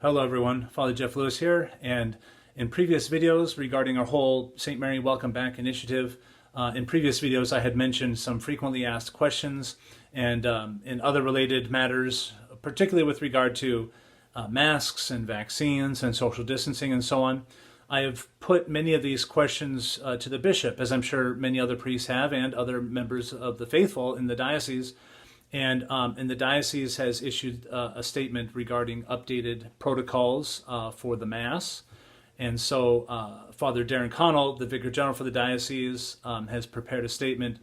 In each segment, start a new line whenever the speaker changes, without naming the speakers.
Hello everyone, Father Jeff Lewis here, and in previous videos regarding our whole St. Mary Welcome Back initiative, in previous videos I had mentioned some frequently asked questions and in other related matters, particularly with regard to masks and vaccines and social distancing and so on. I have put many of these questions to the bishop, as I'm sure many other priests have and other members of the faithful in the diocese. And the diocese has issued a statement regarding updated protocols for the Mass. And so Father Darren Connell, the Vicar General for the diocese, has prepared a statement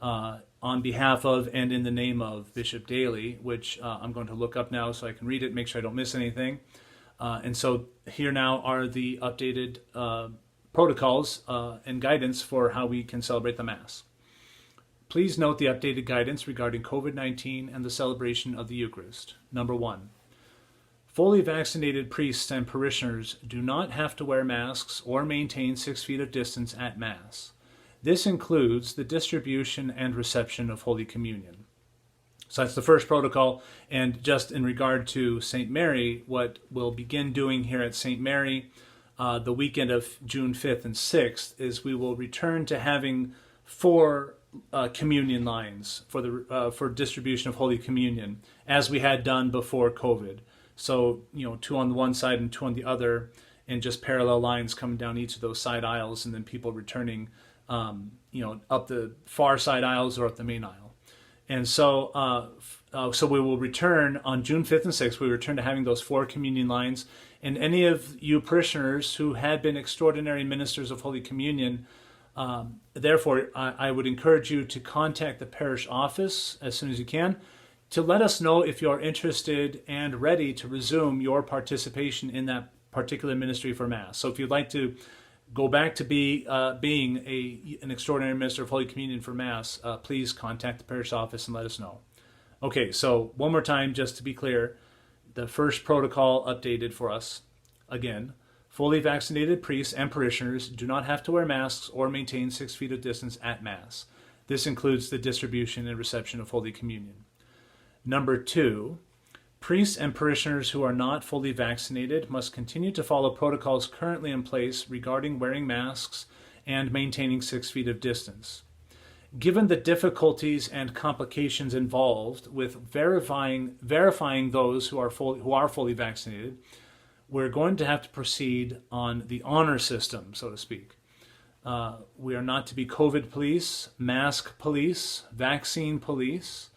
on behalf of and in the name of Bishop Daly, which I'm going to look up now so I can read it, make sure I don't miss anything. And so here now are the updated protocols and guidance for how we can celebrate the Mass. Please note the updated guidance regarding COVID-19 and the celebration of the Eucharist. Number 1. Fully vaccinated priests and parishioners do not have to wear masks or maintain 6 feet of distance at Mass. This includes the distribution and reception of Holy Communion. So that's the first protocol. And just in regard to St. Mary, what we'll begin doing here at St. Mary the weekend of June 5th and 6th is we will return to having 4 communion lines for distribution of Holy Communion, as we had done before COVID. So, 2 on the one side and 2 on the other, and just parallel lines coming down each of those side aisles, and then people returning, up the far side aisles or up the main aisle. And so, so we will return on June 5th and 6th. We return to having those 4 communion lines, and any of you parishioners who had been extraordinary ministers of Holy Communion. Therefore, I would encourage you to contact the parish office as soon as you can to let us know if you're interested and ready to resume your participation in that particular ministry for Mass. So if you'd like to go back to being an extraordinary minister of Holy Communion for Mass, please contact the parish office and let us know. Okay, so one more time, just to be clear, the first protocol updated for us again. Fully vaccinated priests and parishioners do not have to wear masks or maintain 6 feet of distance at Mass. This includes the distribution and reception of Holy Communion. Number 2, priests and parishioners who are not fully vaccinated must continue to follow protocols currently in place regarding wearing masks and maintaining 6 feet of distance. Given the difficulties and complications involved with verifying those who are fully vaccinated, we're going to have to proceed on the honor system, so to speak. We are not to be COVID police, mask police, vaccine police,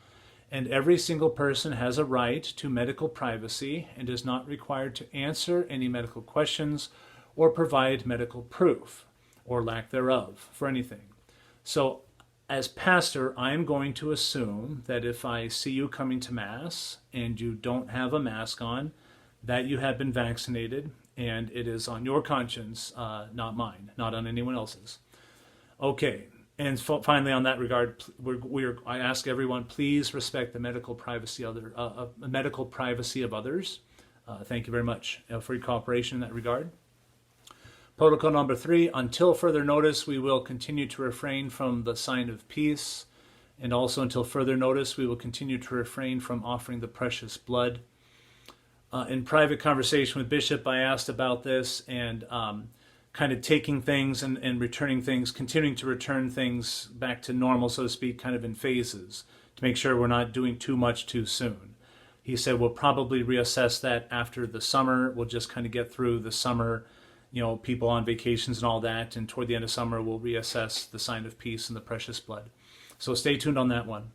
and every single person has a right to medical privacy and is not required to answer any medical questions or provide medical proof, or lack thereof, for anything. So, as pastor, I'm going to assume that if I see you coming to Mass and you don't have a mask on, that you have been vaccinated, and it is on your conscience, not mine, not on anyone else's. Okay, and finally, on that regard, I ask everyone, please respect the medical privacy of others. Thank you very much for your cooperation in that regard. Protocol number 3, until further notice, we will continue to refrain from the sign of peace, and also until further notice, we will continue to refrain from offering the precious blood. In private conversation with Bishop, I asked about this and kind of taking things and returning things, continuing to return things back to normal, so to speak, kind of in phases to make sure we're not doing too much too soon. He said we'll probably reassess that after the summer. We'll just kind of get through the summer, people on vacations and all that, and toward the end of summer we'll reassess the sign of peace and the precious blood. So stay tuned on that one.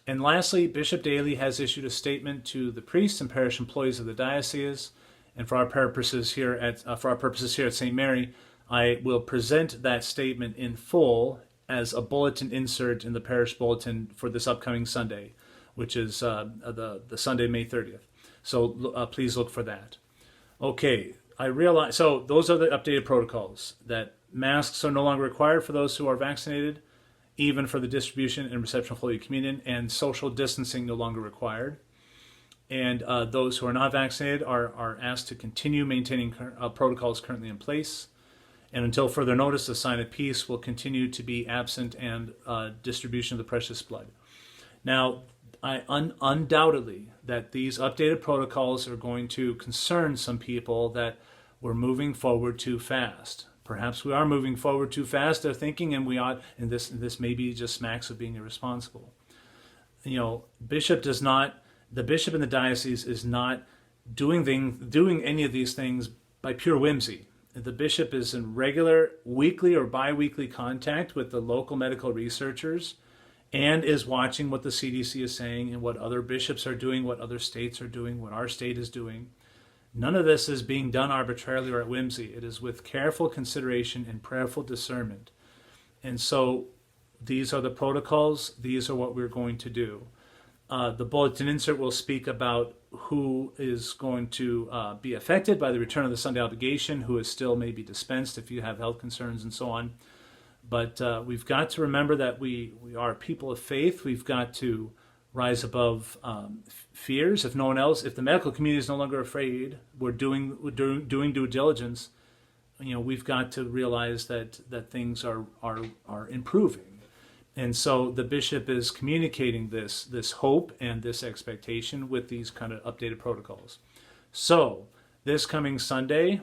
And lastly, Bishop Daly has issued a statement to the priests and parish employees of the diocese, and for our purposes here at St. Mary, I will present that statement in full as a bulletin insert in the parish bulletin for this upcoming Sunday, which is the Sunday, May 30th. So please look for that. Okay, so those are the updated protocols, that masks are no longer required for those who are vaccinated, even for the distribution and reception of Holy Communion, and social distancing no longer required. And those who are not vaccinated are asked to continue maintaining protocols currently in place. And until further notice, the sign of peace will continue to be absent, and distribution of the precious blood. Now, undoubtedly that these updated protocols are going to concern some people that we're moving forward too fast. Perhaps we are moving forward too fast, they're thinking, and we ought, and this maybe just smacks of being irresponsible. The bishop in the diocese is not doing any of these things by pure whimsy. The bishop is in regular weekly or bi-weekly contact with the local medical researchers and is watching what the CDC is saying and what other bishops are doing, what other states are doing, what our state is doing. None of this is being done arbitrarily or at whimsy. It is with careful consideration and prayerful discernment. And so these are the protocols. These are what we're going to do. The bulletin insert will speak about who is going to be affected by the return of the Sunday obligation, who is still maybe dispensed if you have health concerns and so on. But we've got to remember that we are people of faith. We've got to rise above fears. If no one else, if the medical community is no longer afraid, we're doing due diligence. We've got to realize that things are improving. And so the bishop is communicating this hope and this expectation with these kind of updated protocols. So this coming Sunday,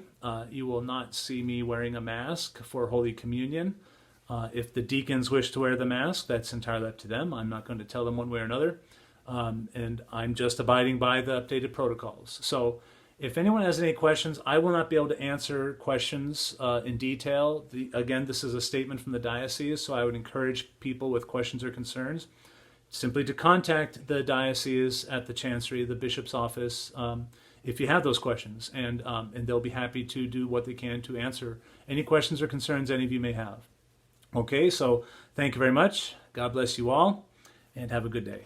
you will not see me wearing a mask for Holy Communion. If the deacons wish to wear the mask, that's entirely up to them. I'm not going to tell them one way or another. And I'm just abiding by the updated protocols. So if anyone has any questions, I will not be able to answer questions in detail. Again, this is a statement from the diocese, so I would encourage people with questions or concerns simply to contact the diocese at the chancery, the bishop's office, if you have those questions, and they'll be happy to do what they can to answer any questions or concerns any of you may have. Okay, so thank you very much. God bless you all, and have a good day.